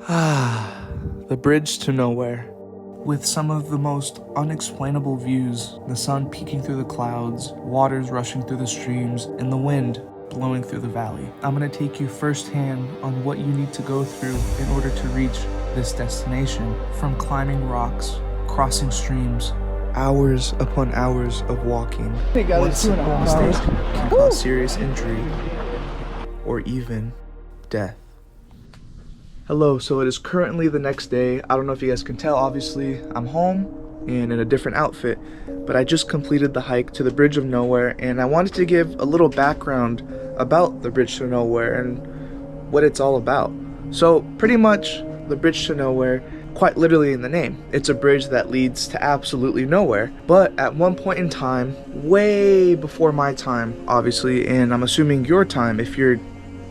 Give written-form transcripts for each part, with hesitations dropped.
Ah, the bridge to nowhere. With some of the most unexplainable views, the sun peeking through the clouds, waters rushing through the streams, and the wind blowing through the valley. I'm gonna take you firsthand on what you need to go through in order to reach this destination. From climbing rocks, crossing streams, hours upon hours of walking. One simple mistake can cause serious injury or even death. Hello, so it is currently the next day. I don't know if you guys can tell, obviously I'm home and in a different outfit, but I just completed the hike to the Bridge of Nowhere, and I wanted to give a little background about the Bridge to Nowhere and what it's all about. So pretty much the Bridge to Nowhere, quite literally in the name, it's a bridge that leads to absolutely nowhere. But at one point in time, way before my time obviously, and I'm assuming your time if you're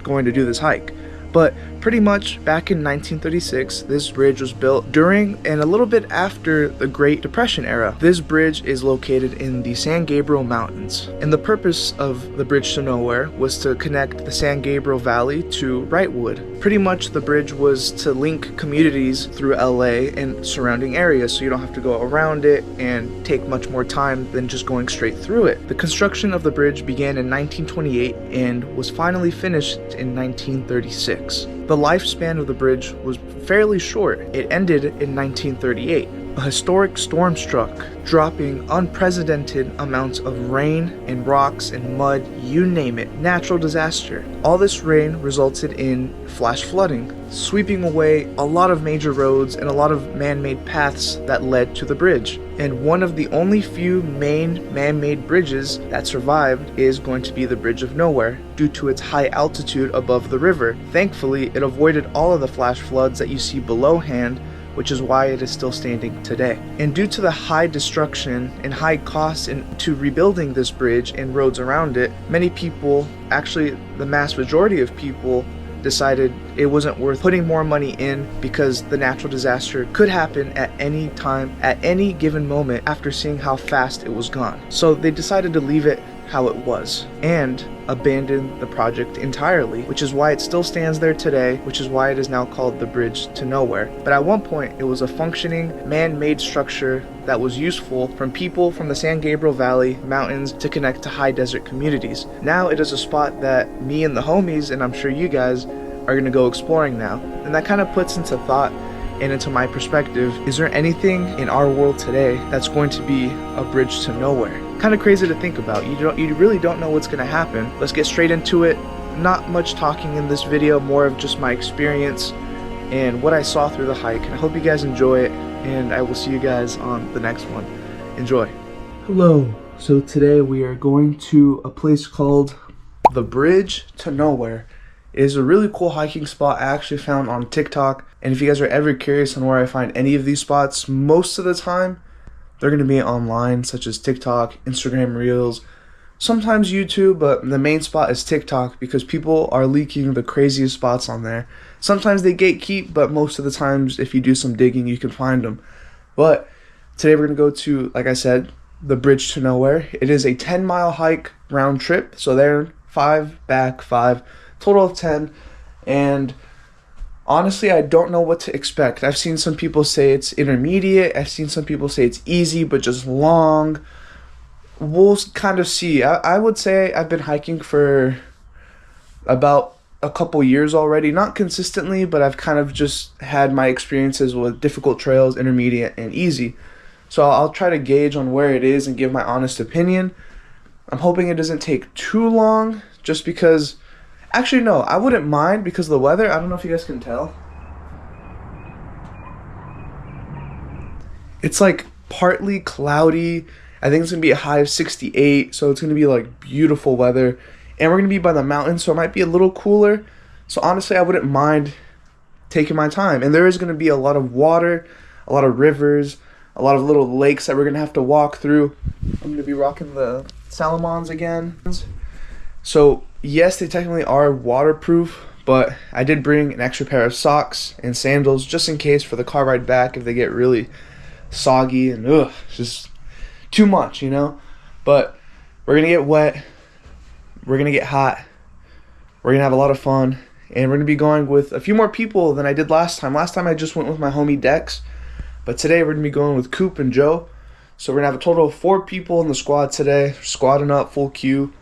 going to do this hike, but pretty much back in 1936, this bridge was built during and a little bit after the Great Depression era. This bridge is located in the San Gabriel Mountains, and the purpose of the Bridge to Nowhere was to connect the San Gabriel Valley to Wrightwood. Pretty much the bridge was to link communities through LA and surrounding areas, so you don't have to go around it and take much more time than just going straight through it. The construction of the bridge began in 1928 and was finally finished in 1936. The lifespan of the bridge was fairly short. It ended in 1938. A historic storm struck, dropping unprecedented amounts of rain and rocks and mud, you name it, natural disaster. All this rain resulted in flash flooding, sweeping away a lot of major roads and a lot of man-made paths that led to the bridge. And one of the only few main man-made bridges that survived is going to be the Bridge of Nowhere, due to its high altitude above the river. Thankfully, it avoided all of the flash floods that you see belowhand, which is why it is still standing today. And due to the high destruction and high costs into rebuilding this bridge and roads around it, many people, actually the mass majority of people, decided it wasn't worth putting more money in because the natural disaster could happen at any time, at any given moment, after seeing how fast it was gone. So they decided to leave it how it was and abandon the project entirely, which is why it still stands there today, which is why it is now called the Bridge to Nowhere. But at one point it was a functioning man-made structure that was useful from people from the San Gabriel Valley mountains to connect to high desert communities. Now it is a spot that me and the homies, and I'm sure you guys, are going to go exploring now. And that kind of puts into thought and into my perspective, is there anything in our world today that's going to be a bridge to nowhere? Kind of crazy to think about. You really don't know what's going to happen. Let's get straight into it. Not much talking in this video, more of just my experience and what I saw through the hike. And I hope you guys enjoy it, and I will see you guys on the next one. Enjoy. Hello. So today we are going to a place called the Bridge to Nowhere. It is a really cool hiking spot I actually found on TikTok, and if you guys are ever curious on where I find any of these spots, most of the time they're going to be online, such as TikTok, Instagram Reels, sometimes YouTube, but the main spot is TikTok because people are leaking the craziest spots on there. Sometimes they gatekeep, but most of the times if you do some digging you can find them. But today we're going to go to, like I said, the Bridge to Nowhere. It is a 10-mile hike round trip, so there, 5, back 5, total of 10, and honestly, I don't know what to expect. I've seen some people say it's intermediate. I've seen some people say it's easy, but just long. We'll kind of see. I would say I've been hiking for about a couple years already. Not consistently, but I've kind of just had my experiences with difficult trails, intermediate, and easy. So I'll try to gauge on where it is and give my honest opinion. I'm hoping it doesn't take too long, just because... Actually, no, I wouldn't mind because of the weather. I don't know if you guys can tell. It's like partly cloudy. I think it's going to be a high of 68, so it's going to be like beautiful weather. And we're going to be by the mountains, so it might be a little cooler. So honestly, I wouldn't mind taking my time. And there is going to be a lot of water, a lot of rivers, a lot of little lakes that we're going to have to walk through. I'm going to be rocking the Salomons again. So yes, they technically are waterproof, but I did bring an extra pair of socks and sandals just in case for the car ride back if they get really soggy and just too much, you know. But we're gonna get wet, we're gonna get hot, we're gonna have a lot of fun, and we're gonna be going with a few more people than I did last time. Last time I just went with my homie Dex, but today we're gonna be going with Coop and Joe. So we're gonna have a total of 4 people in the squad today, squadding up, full queue.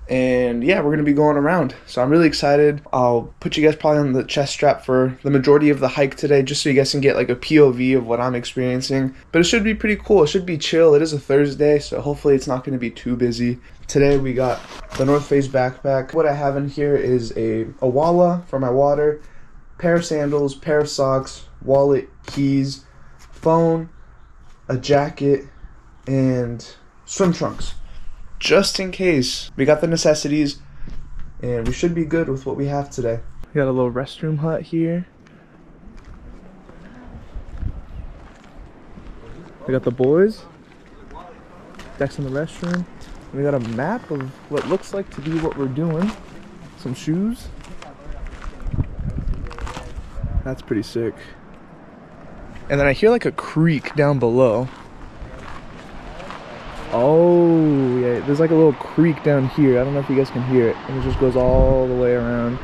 And yeah, we're gonna be going around. So I'm really excited. I'll put you guys probably on the chest strap for the majority of the hike today, just so you guys can get like a POV of what I'm experiencing. But it should be pretty cool. It should be chill. It is a Thursday, so hopefully it's not gonna be too busy. Today we got the North Face backpack. What I have in here is a Walla for my water, pair of sandals, pair of socks, wallet, keys, phone, a jacket, and swim trunks. Just in case. We got the necessities, and we should be good with what we have today. We got a little restroom hut here. We got the boys. Dex in the restroom. We got a map of what looks like to be what we're doing. Some shoes. That's pretty sick. And then I hear like a creek down below. Oh, yeah, there's like a little creek down here. I don't know if you guys can hear it. And it just goes all the way around.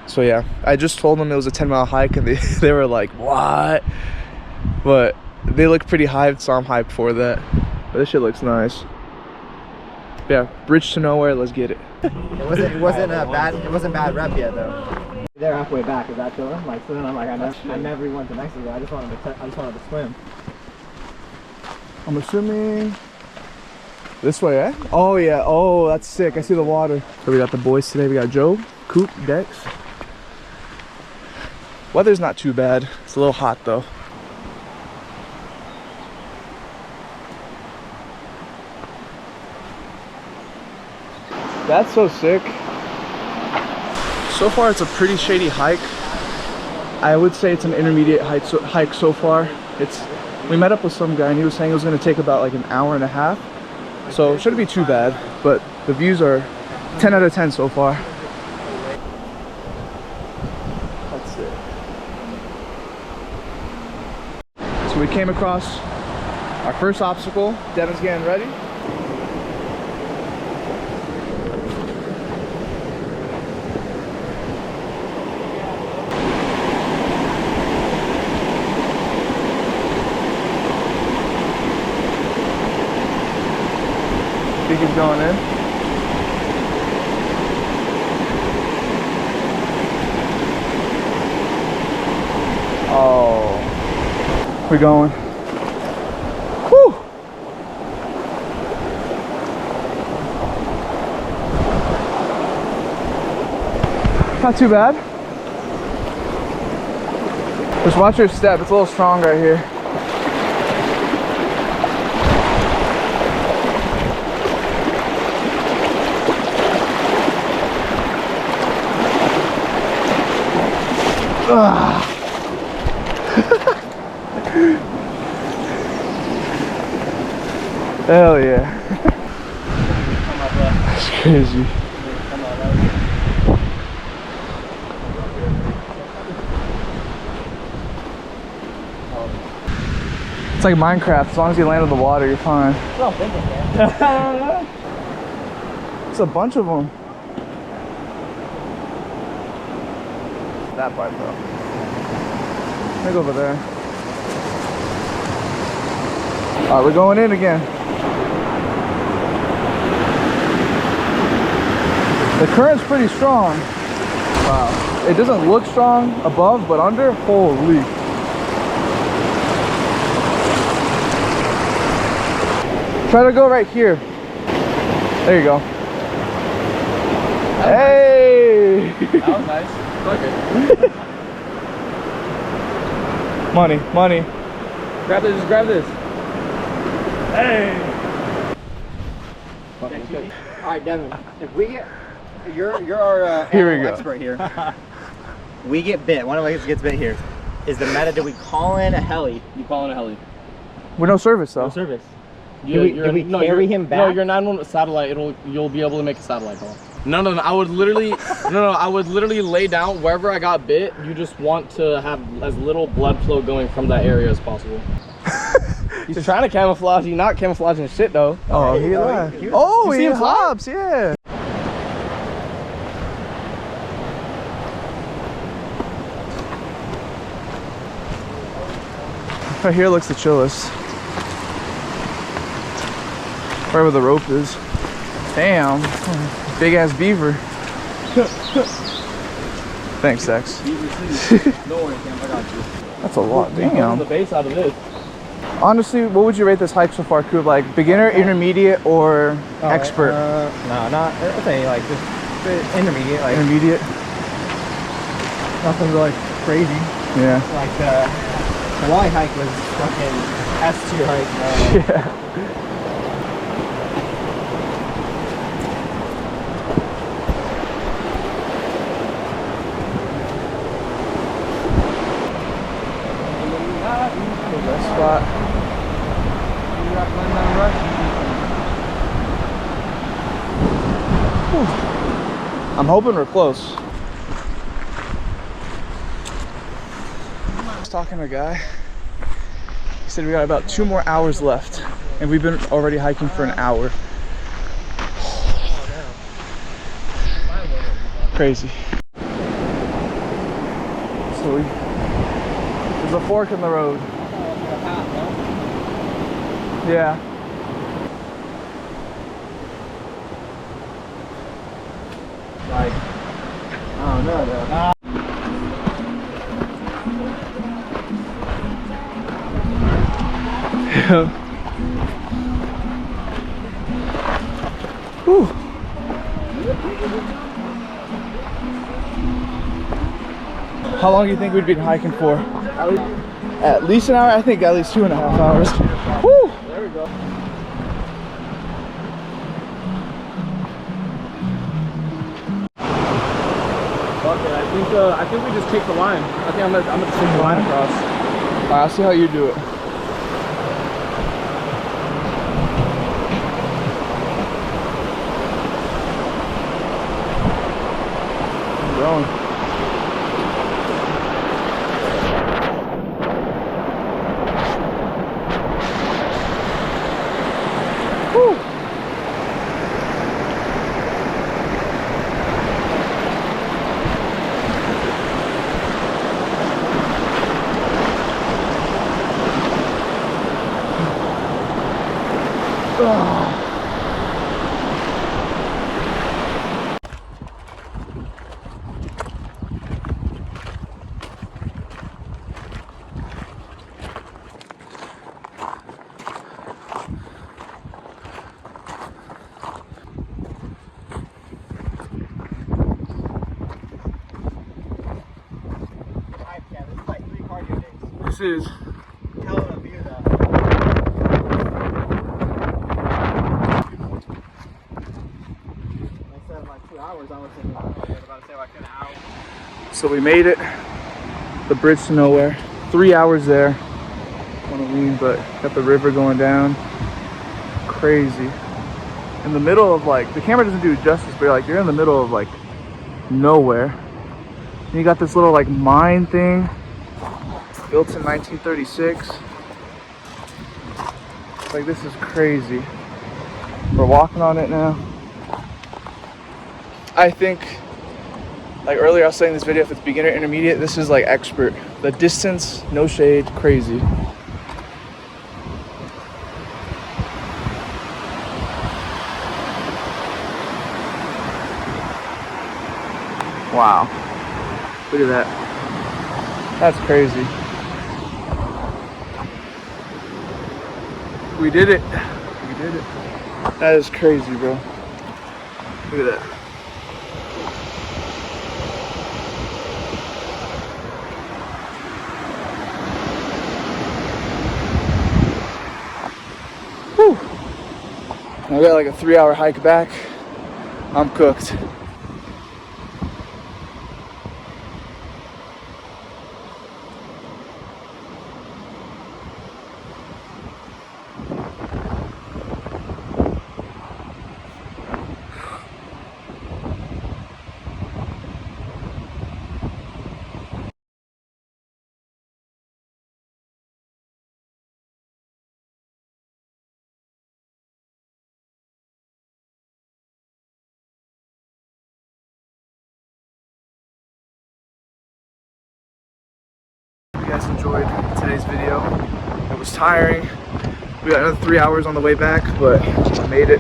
So yeah, I just told them it was a 10-mile hike, and they were like, what? But they look pretty hyped, so I'm hyped for that. But this shit looks nice. Yeah, bridge to nowhere, let's get it. It wasn't bad rep yet though. They're halfway back, is that chilling? Like, so then I'm like, I never went to Mexico. I just wanted to swim. I'm assuming this way, eh? Oh yeah, oh that's sick. I see the water. So we got the boys today. We got Joe, Coop, Dex. Weather's not too bad. It's a little hot though. That's so sick. So far it's a pretty shady hike. I would say it's an intermediate hike so far. We met up with some guy and he was saying it was going to take about like an hour and a half. So it shouldn't be too bad, but the views are 10 out of 10 so far. That's it. So we came across our first obstacle. Devin's getting ready. He's going in. Oh, we're going. Whew. Not too bad. Just watch your step. It's a little strong right here. Hell yeah. That's crazy. It's like Minecraft. As long as you land in the water, you're fine. That's what I'm thinking, man. It's a bunch of them. That part though. Let me go over there. Alright, we're going in again. The current's pretty strong. Wow. It doesn't look strong above, but under, holy. Try to go right here. There you go. Hey! That was nice. Okay. Money, money. Grab this, just grab this. Hey! Alright, Devin, if we get, you're our here we go. expert here. We get bit, one of us gets bit here. Is the meta, do we call in a heli? You call in a heli. With no service though. No service. Do we carry him back? No, your 911 satellite. You'll be able to make a satellite call. No. I would literally, I would literally lay down wherever I got bit. You just want to have as little blood flow going from that area as possible. He's trying to camouflage. He's not camouflaging shit though. Oh, he hops, yeah. Right here looks the chillest. Right where the rope is. Damn, big ass beaver. Thanks, Sex. Don't worry, Cam, I got you. That's a lot. Damn. The base out of this. Honestly, what would you rate this hike so far, Coop? Like beginner, intermediate, or expert? No, not. I'd say like just intermediate. Like Intermediate. nothing really crazy. Yeah. Like the Hawaii hike was fucking S2 hike. Yeah. Best spot. Whew. I'm hoping we're close. I was talking to a guy. He said we got about 2 more hours left, and we've been already hiking for an hour. Crazy. So there's a fork in the road. Yeah. Like, I don't know though. Yeah. Whew. How long do you think we'd been hiking for? At least an hour? I think at least 2.5 hours. Woo! There we go. Okay, I think we just kicked the line. I think I'm gonna take the line across. Alright, I'll see how you do it. Keep going. Woo! This is Hell of a view though. I said like 2 hours. I was thinking, I was about to say like an hour. so we made it. The bridge to nowhere. 3 hours there. Want to lean, but got the river going down. Crazy. In the middle of like, the camera doesn't do it justice, but you're in the middle of like nowhere. And you got this little like mine thing built in 1936. Like, this is crazy. We're walking on it now. I think, like earlier I was saying in this video, if it's beginner, intermediate, this is like expert. The distance, no shade, crazy. Wow. Look at that. That's crazy. We did it. We did it. That is crazy, bro. Look at that. Whew. I got like a 3-hour hike back. I'm cooked. If you guys enjoyed today's video, was tiring. We got another 3 hours on the way back, but I made it.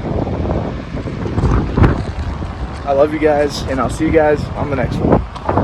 I love you guys, and I'll see you guys on the next one.